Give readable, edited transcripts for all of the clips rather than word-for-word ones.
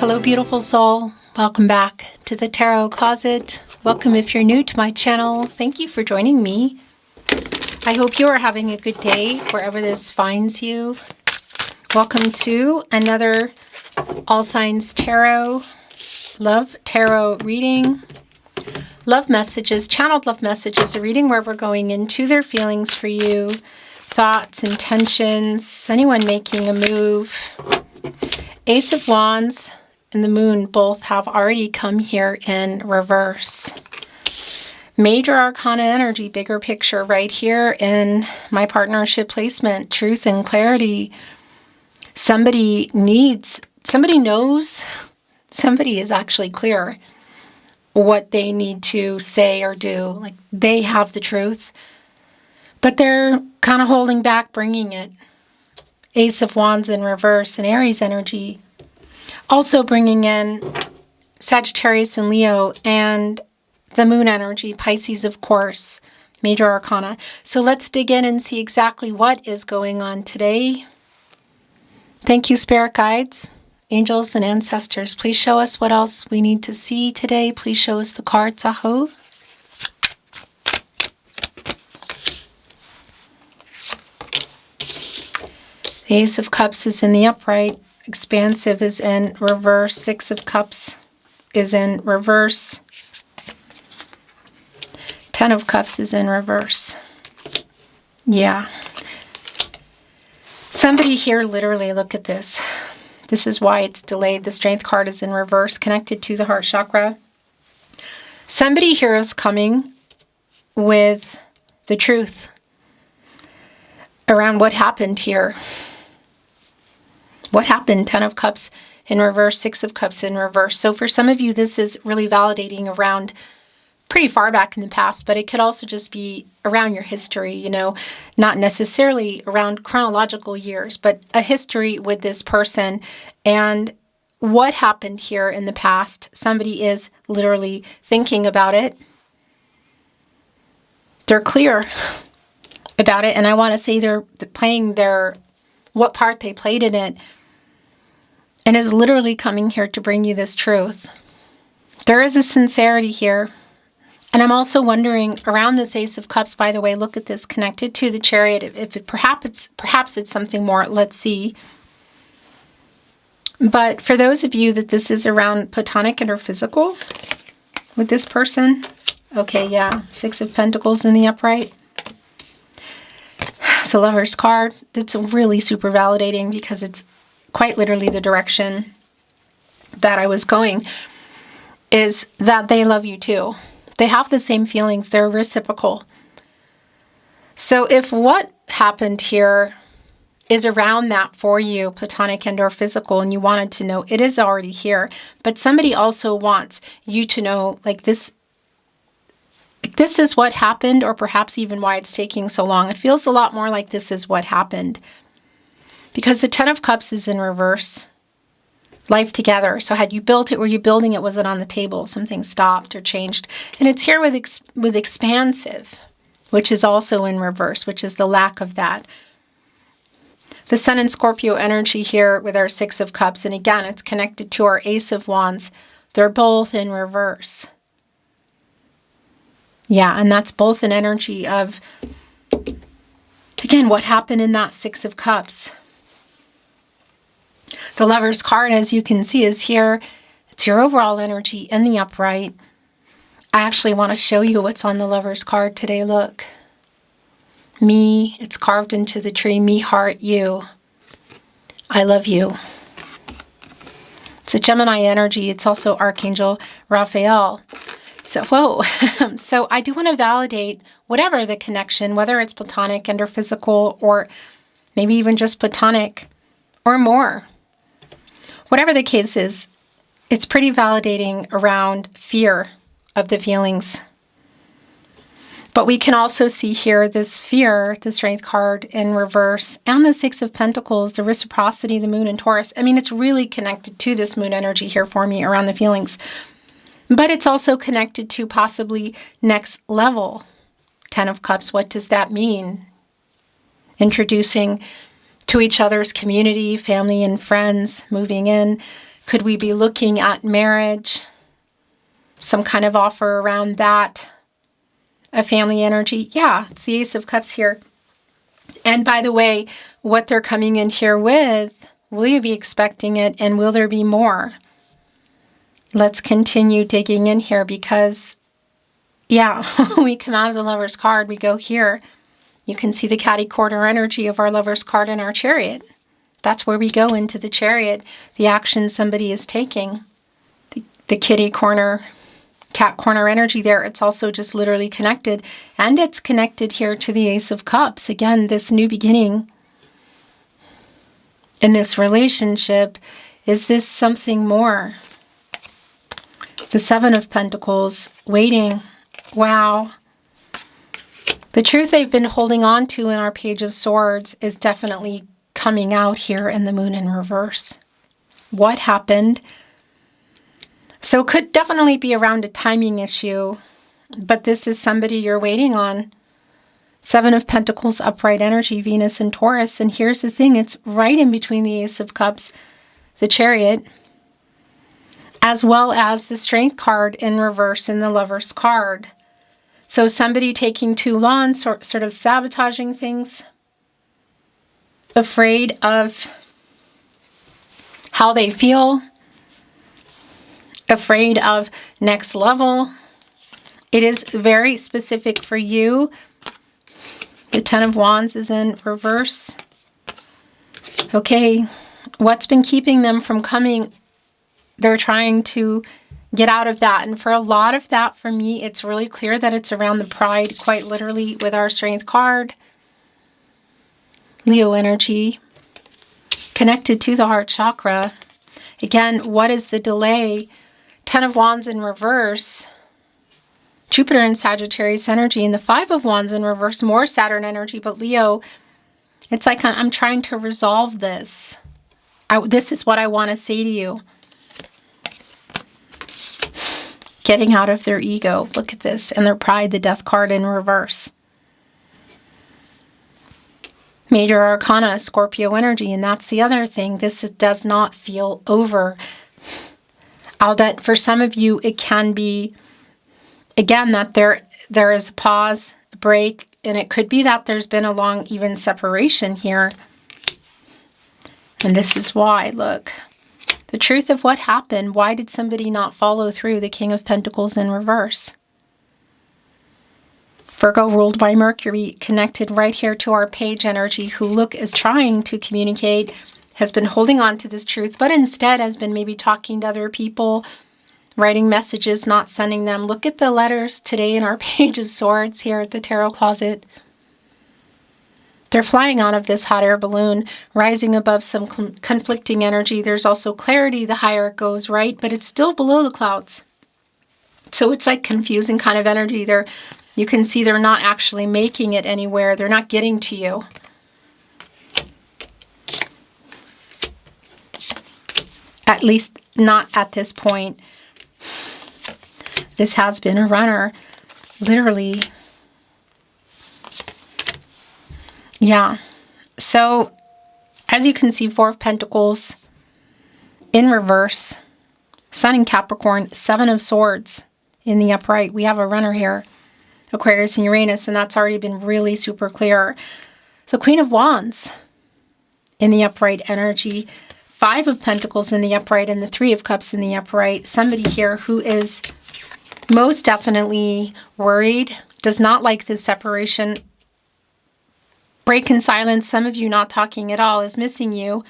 Hello, beautiful soul. Welcome back to the Tarot Closet. Welcome if you're new to my channel. Thank you for joining me. I hope you are having a good day wherever this finds you. Welcome to another All Signs Tarot Love Tarot reading. Love messages, channeled love messages, a reading where we're going into their feelings for you, thoughts, intentions, anyone making a move. Ace of Wands and the Moon both have already come here in reverse. Major Arcana energy, bigger picture right here in my partnership placement, truth and clarity. Somebody knows, somebody is actually clear what they need to say or do. Like they have the truth, but they're kind of holding back bringing it. Ace of Wands in reverse and Aries energy. Also bringing in Sagittarius and Leo and the Moon energy, Pisces, of course, Major Arcana. So let's dig in and see exactly what is going on today. Thank you, Spirit Guides, Angels, and Ancestors. Please show us what else we need to see today. Please show us the cards, Aho. The Ace of Cups is in the upright. Expansive is in reverse. Six of Cups is in reverse. 10 of Cups is in reverse. Yeah. Somebody here literally, look at this. This is why it's delayed. The Strength card is in reverse, connected to the heart chakra. Somebody here is coming with the truth around what happened here. What happened? 10 of Cups in reverse, 6 of Cups in reverse. So for some of you, this is really validating around pretty far back in the past, but it could also just be around your history, you know, not necessarily around chronological years, but a history with this person and what happened here in the past. Somebody is literally thinking about it. They're clear about it, and I want to say they're playing what part they played in it, and is literally coming here to bring you this truth. There is a sincerity here. And I'm also wondering around this Ace of Cups, by the way, look at this connected to the Chariot. If it perhaps it's something more, let's see. But for those of you that this is around platonic and or physical with this person, okay, yeah, 6 of Pentacles in the upright. The Lover's card, that's really super validating because it's quite literally the direction that I was going, is that they love you too. They have the same feelings. They're reciprocal. So if what happened here is around that for you, platonic and or physical, and you wanted to know, it is already here. But somebody also wants you to know, like this is what happened, or perhaps even why it's taking so long. It feels a lot more like this is what happened. Because the 10 of Cups is in reverse. Life together. So had you built it, were you building it? Was it on the table? Something stopped or changed. And it's here with expansive, which is also in reverse, which is the lack of that. The Sun and Scorpio energy here with our 6 of Cups. And again, it's connected to our Ace of Wands. They're both in reverse. Yeah, and that's both an energy of, again, what happened in that 6 of Cups. The Lover's card, as you can see, is here. It's your overall energy in the upright. I actually want to show you what's on the Lover's card today. Look. Me, it's carved into the tree. Me, heart, you. I love you. It's a Gemini energy. It's also Archangel Raphael. So, whoa. So I do want to validate whatever the connection, whether it's platonic and or physical, or maybe even just platonic or more. Whatever the case is, it's pretty validating around fear of the feelings. But we can also see here this fear, the Strength card in reverse, and the 6 of Pentacles, the reciprocity, the Moon and Taurus. I mean, it's really connected to this Moon energy here for me around the feelings. But it's also connected to possibly next level. 10 of Cups, what does that mean? Introducing to each other's community, family and friends, moving in, Could we be looking at marriage? Some kind of offer around that? A family energy? Yeah, it's the Ace of Cups here. And by the way, what they're coming in here with, will you be expecting it, and will there be more? Let's continue digging in here because, yeah, when we come out of the Lover's card, we go here. You can see the catty corner energy of our Lover's card in our Chariot. That's where we go into the Chariot, the action somebody is taking. The kitty corner, cat corner energy there, it's also just literally connected. And it's connected here to the Ace of Cups. Again, this new beginning in this relationship. Is this something more? The Seven of Pentacles, waiting. Wow. The truth they've been holding on to in our Page of Swords is definitely coming out here in the Moon in reverse. What happened? So it could definitely be around a timing issue, but this is somebody you're waiting on. Seven of Pentacles, upright energy, Venus and Taurus. And here's the thing, it's right in between the Ace of Cups, the Chariot, as well as the Strength card in reverse in the Lover's card. So somebody taking too long, sort of sabotaging things, afraid of how they feel, afraid of next level. It is very specific for you. The Ten of Wands is in reverse. Okay, what's been keeping them from coming? They're trying to get out of that. And for a lot of that, for me, it's really clear that it's around the pride, quite literally, with our Strength card. Leo energy, connected to the heart chakra. Again, what is the delay? Ten of Wands in reverse. Jupiter and Sagittarius energy, and the Five of Wands in reverse, more Saturn energy, but Leo, it's like I'm trying to resolve this. This is what I want to say to you. Getting out of their ego. Look at this. And their pride, the Death card in reverse. Major Arcana, Scorpio energy, and that's the other thing. This does not feel over. I'll bet for some of you it can be, again, that there is a pause, a break, and it could be that there's been a long, even separation here. And this is why, look. The truth of what happened. Why did somebody not follow through? The King of Pentacles in reverse. Virgo ruled by Mercury, connected right here to our page energy, who look is trying to communicate, has been holding on to this truth, but instead has been maybe talking to other people, writing messages, not sending them. Look at the letters today in our Page of Swords here at the Tarot Closet. They're flying out of this hot air balloon, rising above some conflicting energy. There's also clarity the higher it goes, right? But it's still below the clouds. So it's like confusing kind of energy there. You can see they're not actually making it anywhere. They're not getting to you. At least not at this point. This has been a runner, literally. Yeah. So, as you can see, Four of Pentacles in reverse. Sun in Capricorn, Seven of Swords in the upright. We have a runner here. Aquarius and Uranus, and that's already been really super clear. The Queen of Wands in the upright energy. Five of Pentacles in the upright and the Three of Cups in the upright. Somebody here who is most definitely worried, does not like this separation. Break in silence, some of you not talking at all, is missing you.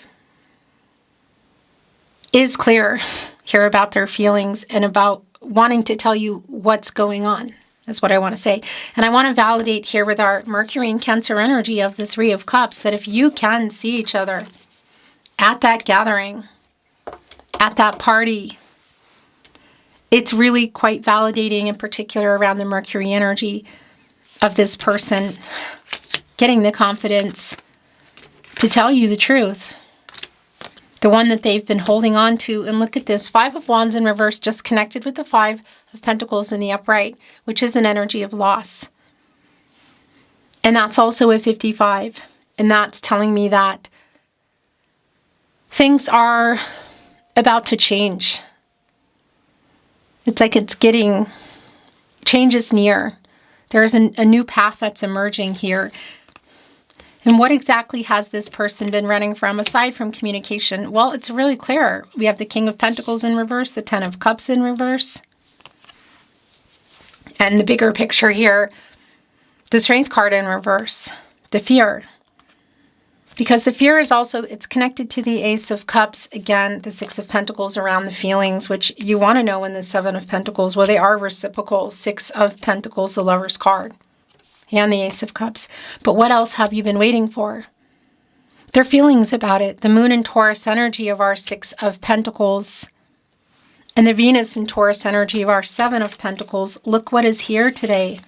Is clear here about their feelings and about wanting to tell you what's going on. That's what I want to say. And I want to validate here with our Mercury and Cancer energy of the Three of Cups that if you can see each other at that gathering, at that party, it's really quite validating, in particular around the Mercury energy of this person getting the confidence to tell you the truth. The one that they've been holding on to. And look at this, Five of Wands in reverse, just connected with the Five of Pentacles in the upright, which is an energy of loss. And that's also a 55. And that's telling me that things are about to change. It's like it's getting, change is near. There's a new path that's emerging here. And what exactly has this person been running from aside from communication? Well, it's really clear. We have the King of Pentacles in reverse, the Ten of Cups in reverse. And the bigger picture here, the Strength card in reverse, the fear. Because the fear is also, it's connected to the Ace of Cups. Again, the Six of Pentacles around the feelings, which you want to know in the Seven of Pentacles. Well, they are reciprocal. Six of Pentacles, the Lover's card, and the Ace of Cups. But what else have you been waiting for? Their feelings about it. The Moon and Taurus energy of our Six of Pentacles. And the Venus and Taurus energy of our Seven of Pentacles. Look what is here today.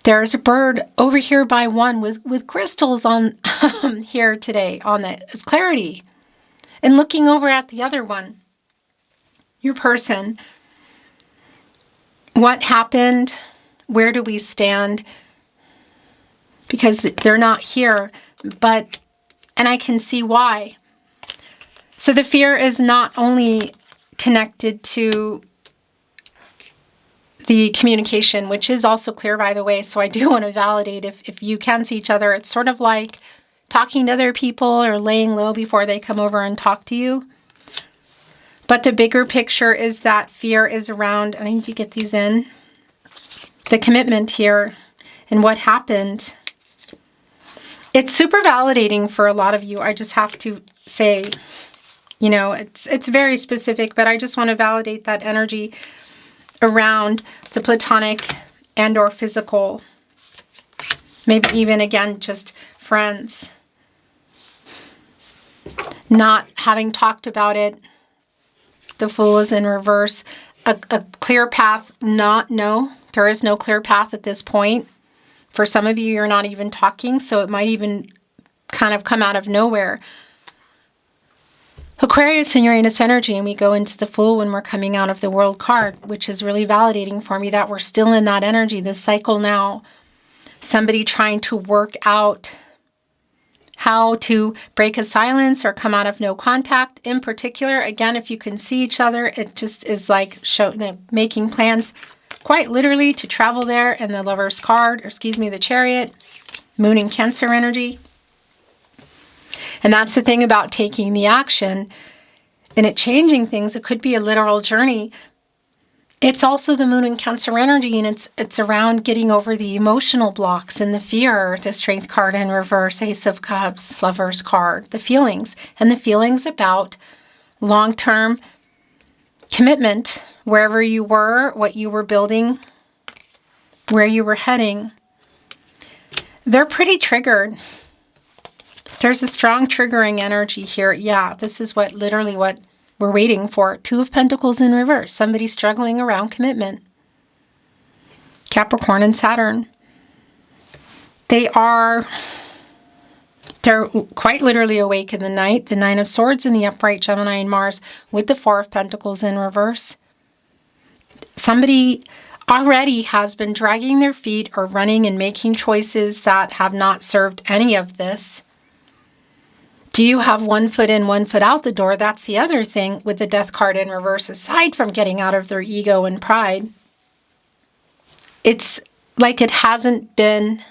There's a bird over here by one with crystals on here today on it. It's clarity. And looking over at the other one, your person. What happened? Where do we stand? Because they're not here, but, and I can see why. So the fear is not only connected to the communication, which is also clear, by the way. So I do want to validate if you can see each other. It's sort of like talking to other people or laying low before they come over and talk to you. But the bigger picture is that fear is around, I need to get these in, the commitment here and what happened. It's super validating for a lot of you. I just have to say, you know, it's very specific, but I just want to validate that energy around the platonic and or physical, maybe even again just friends, not having talked about it. The Fool is in reverse. A clear path, no, there is no clear path at this point. For some of you, you're not even talking, so it might even kind of come out of nowhere. Aquarius and Uranus energy, and we go into the Fool when we're coming out of the World card, which is really validating for me that we're still in that energy, this cycle now. Somebody trying to work out how to break a silence or come out of no contact. In particular, again, if you can see each other, it just is like making plans quite literally to travel there. And the Lover's card, or excuse me, the Chariot, Moon and Cancer energy. And that's the thing about taking the action and it changing things. It could be a literal journey. It's also the Moon and Cancer energy, and it's around getting over the emotional blocks and the fear. The Strength card in reverse, Ace of Cups, Lover's card, the feelings. And the feelings about long-term commitment, wherever you were, what you were building, where you were heading. They're pretty triggered. There's a strong triggering energy here. Yeah, this is literally what we're waiting for. Two of Pentacles in reverse. Somebody struggling around commitment. Capricorn and Saturn. They're quite literally awake in the night. The Nine of Swords in the upright, Gemini and Mars, with the Four of Pentacles in reverse. Somebody already has been dragging their feet or running and making choices that have not served any of this. Do you have one foot in, one foot out the door? That's the other thing with the Death card in reverse. Aside from getting out of their ego and pride, it's like it hasn't been,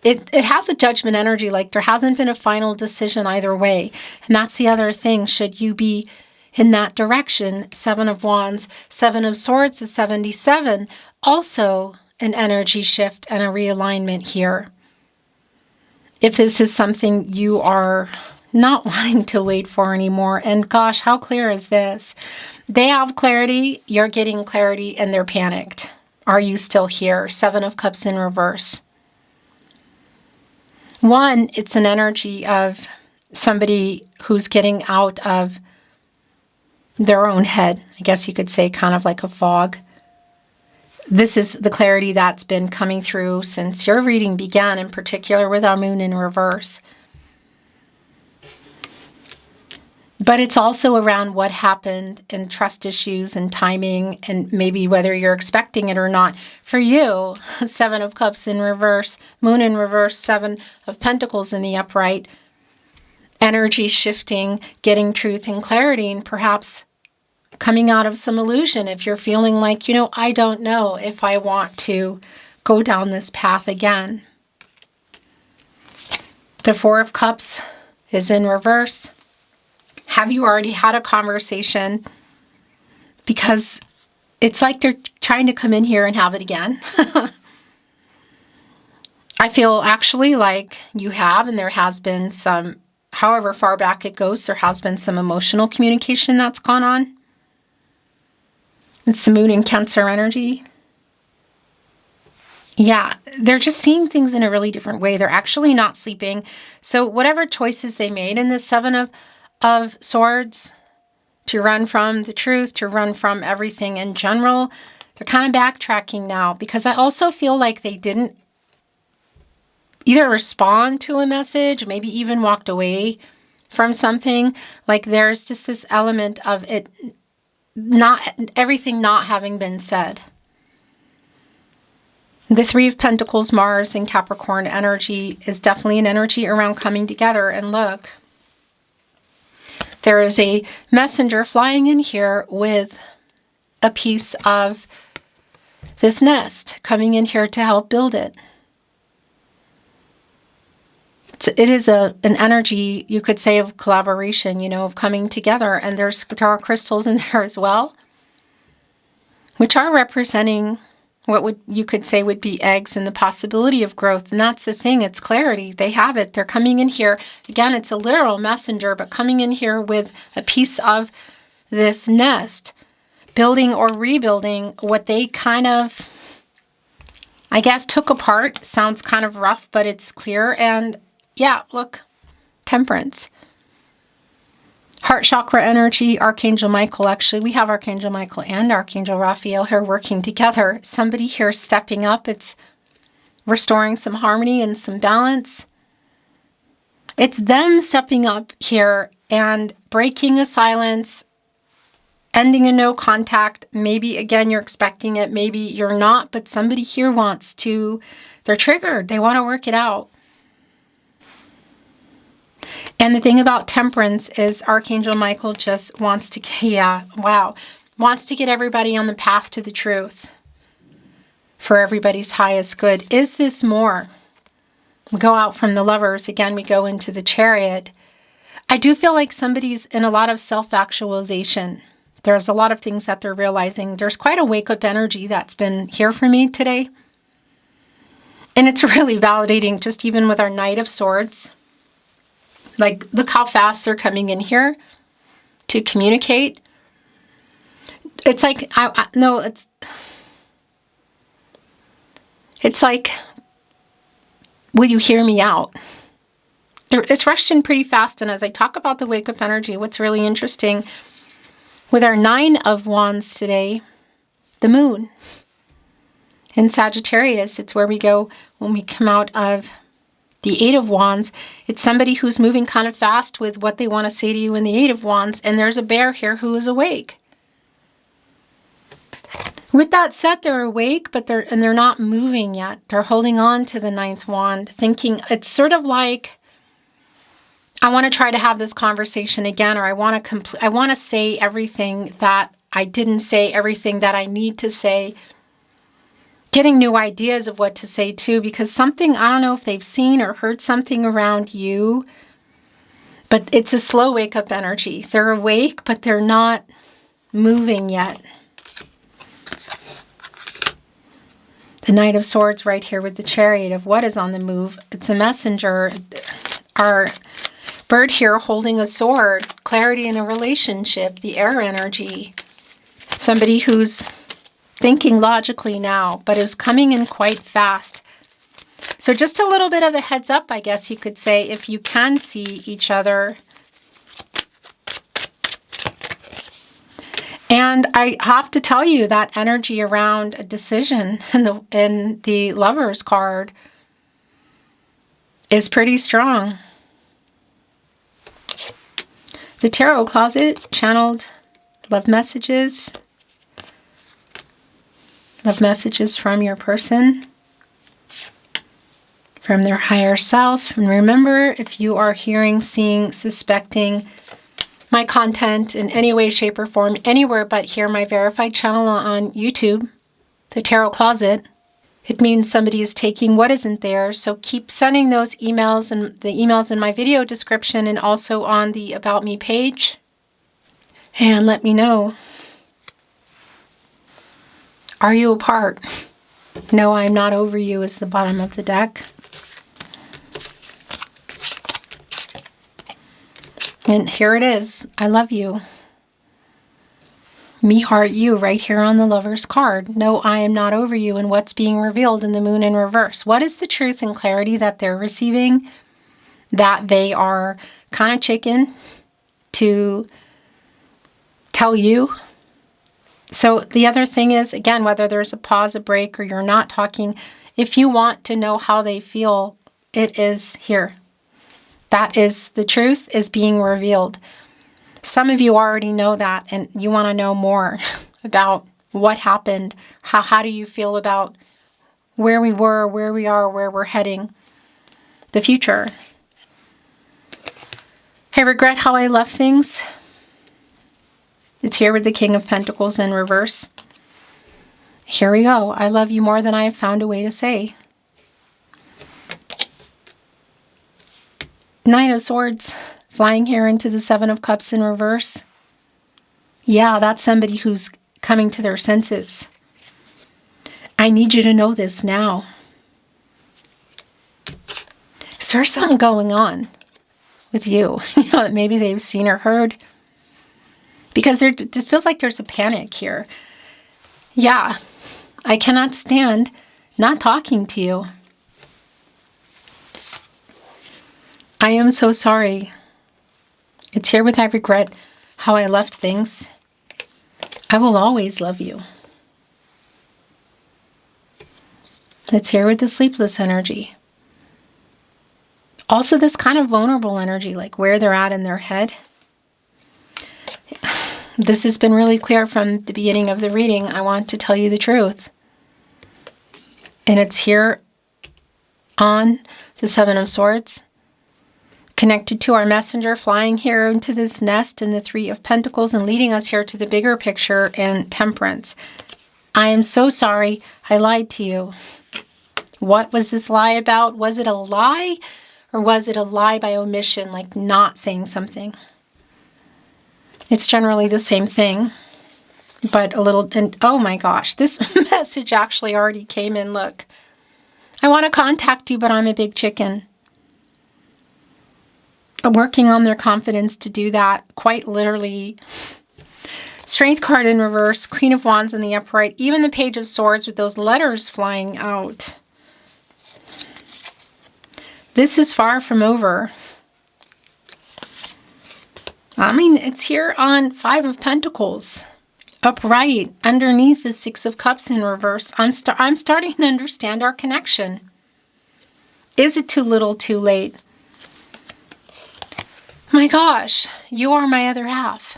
it has a judgment energy, like there hasn't been a final decision either way. And that's the other thing. Should you be in that direction? Seven of Wands, Seven of Swords is 77. Also an energy shift and a realignment here. If this is something you are not wanting to wait for anymore, and gosh, how clear is this? They have clarity, you're getting clarity, and they're panicked. Are you still here? Seven of Cups in reverse. One, it's an energy of somebody who's getting out of their own head. I guess you could say kind of like a fog. This is the clarity that's been coming through since your reading began, in particular with our Moon in reverse. But it's also around what happened and trust issues and timing and maybe whether you're expecting it or not. For you, Seven of Cups in reverse, Moon in reverse, Seven of Pentacles in the upright. energy shifting, getting truth and clarity, and perhaps coming out of some illusion if you're feeling like, I don't know if I want to go down this path again. The Four of Cups is in reverse. Have you already had a conversation? Because it's like they're trying to come in here and have it again. I feel actually like you have, and there has been some, however far back it goes, there has been some emotional communication that's gone on. It's the Moon in Cancer energy. Yeah, they're just seeing things in a really different way. They're actually not sleeping. So whatever choices they made in the Seven of Swords, to run from the truth, to run from everything in general, they're kind of backtracking now, because I also feel like they didn't either respond to a message, maybe even walked away from something. Like there's just this element of it, not everything not having been said. The Three of Pentacles, Mars and Capricorn energy is definitely an energy around coming together. And look, there is a messenger flying in here with a piece of this nest coming in here to help build it. It is an energy, you could say, of collaboration, of coming together. And there are crystals in there as well, which are representing what you could say would be eggs and the possibility of growth. And that's the thing, it's clarity. They have it. They're coming in here. Again, it's a literal messenger, but coming in here with a piece of this nest, building or rebuilding what they kind of, I guess, took apart. Sounds kind of rough, but it's clear. And yeah, look, Temperance. Heart chakra energy, Archangel Michael. Actually, we have Archangel Michael and Archangel Raphael here working together. Somebody here stepping up. It's restoring some harmony and some balance. It's them stepping up here and breaking a silence, ending a no contact. Maybe, again, you're expecting it. Maybe you're not, but somebody here wants to, they're triggered. They want to work it out. And the thing about Temperance is Archangel Michael just wants to, wants to get everybody on the path to the truth for everybody's highest good. Is this more? We go out from the Lovers. Again, we go into the Chariot. I do feel like somebody's in a lot of self-actualization. There's a lot of things that they're realizing. There's quite a wake-up energy that's been here for me today. And it's really validating, just even with our Knight of Swords. Like, look how fast they're coming in here to communicate. It's like, it's like, will you hear me out? It's rushed in pretty fast. And as I talk about the wake-up energy, what's really interesting, with our Nine of Wands today, the Moon in Sagittarius, it's where we go when we come out of the Eight of Wands. It's somebody who's moving kind of fast with what they want to say to you in the Eight of Wands. And there's a bear here who is awake. With that said, they're awake, but they're not moving yet. They're holding on to the Ninth Wand, thinking it's sort of like, I want to try to have this conversation again, or I want to say everything that I didn't say, everything that I need to say. Getting new ideas of what to say too, because something, I don't know if they've seen or heard something around you, but it's a slow wake-up energy. They're awake, but they're not moving yet. The Knight of Swords right here with the Chariot of what is on the move. It's a messenger. Our bird here holding a sword. Clarity in a relationship. The air energy. Somebody who's thinking logically now, but it was coming in quite fast. So just a little bit of a heads up, I guess you could say, if you can see each other. And I have to tell you that energy around a decision in the Lovers card is pretty strong. The Tarot Closet, channeled love messages. Love messages from your person. from their higher self. And remember, if you are hearing, seeing, suspecting my content in any way, shape, or form, anywhere but here, my verified channel on YouTube, The Tarot Closet, it means somebody is taking what isn't there. So keep sending those emails, and the emails in my video description and also on the About Me page. And let me know. Are you apart? No, I'm not over you is the bottom of the deck. And here it is. I love you. Me heart you right here on the Lover's card. No, I am not over you, and what's being revealed in the Moon in reverse. What is the truth and clarity that they're receiving? That they are kind of chicken to tell you. So the other thing is, again, whether there's a pause, a break, or you're not talking, if you want to know how they feel, it is here. That is, the truth is being revealed. Some of you already know that, and you want to know more about what happened. How do you feel about where we were, where we are, where we're heading, the future. I regret how I left things. It's here with the King of Pentacles in reverse. Here we go. I love you more than I have found a way to say. Knight of Swords, flying here into the Seven of Cups in reverse. Yeah, that's somebody who's coming to their senses. I need you to know this now. Is there something going on with you? You know, that maybe they've seen or heard. Because there just feels like there's a panic here. Yeah, I cannot stand not talking to you. I am so sorry. It's here with I regret how I left things. I will always love you. It's here with the sleepless energy. Also this kind of vulnerable energy, like where they're at in their head. This has been really clear from the beginning of the reading. I want to tell you the truth. And it's here on the Seven of Swords, connected to our messenger, flying here into this nest in the Three of Pentacles and leading us here to the bigger picture and Temperance. I am so sorry I lied to you. What was this lie about? Was it a lie, or was it a lie by omission, like not saying something? It's generally the same thing, but a little, and oh my gosh, this message actually already came in. Look, I want to contact you, but I'm a big chicken. Working on their confidence to do that, quite literally. Strength card in reverse, Queen of Wands in the upright, even the Page of Swords with those letters flying out. This is far from over. I mean, it's here on Five of Pentacles, upright, underneath the Six of Cups in reverse. I'm starting to understand our connection. Is it too little, too late? My gosh, you are my other half.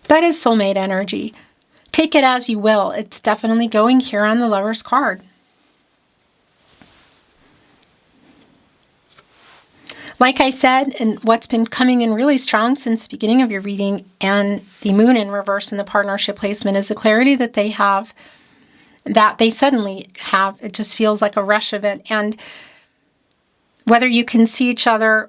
That is soulmate energy. Take it as you will. It's definitely going here on the Lover's card. Like I said, and what's been coming in really strong since the beginning of your reading and the Moon in reverse in the partnership placement is the clarity that they have, that they suddenly have. It just feels like a rush of it. And whether you can see each other,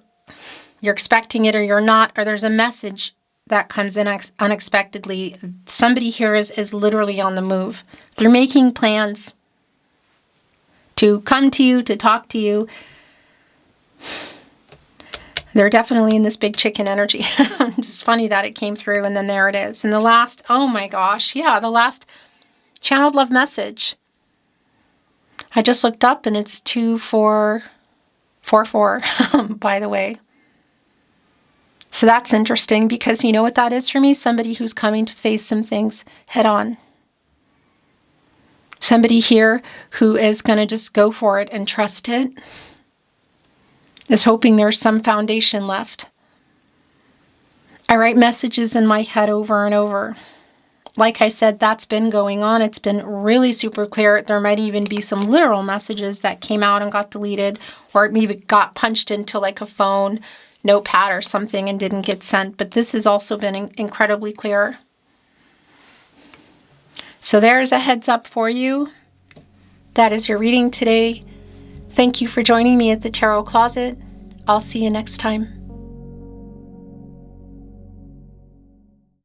you're expecting it or you're not, or there's a message that comes in unexpectedly, somebody here is literally on the move. They're making plans to come to you, to talk to you. They're definitely in this big chicken energy. It's just funny that it came through and then there it is. And the last, oh my gosh, yeah, the last channeled love message. I just looked up and it's 2444, by the way. So that's interesting because you know what that is for me? Somebody who's coming to face some things head on. Somebody here who is going to just go for it and trust it. Is hoping there's some foundation left. I write messages in my head over and over. like I said, that's been going on. It's been really super clear. There might even be some literal messages that came out and got deleted, or it maybe got punched into like a phone notepad or something and didn't get sent. But this has also been incredibly clear. So there's a heads up for you. That is your reading today. Thank you for joining me at the Tarot Closet. I'll see you next time.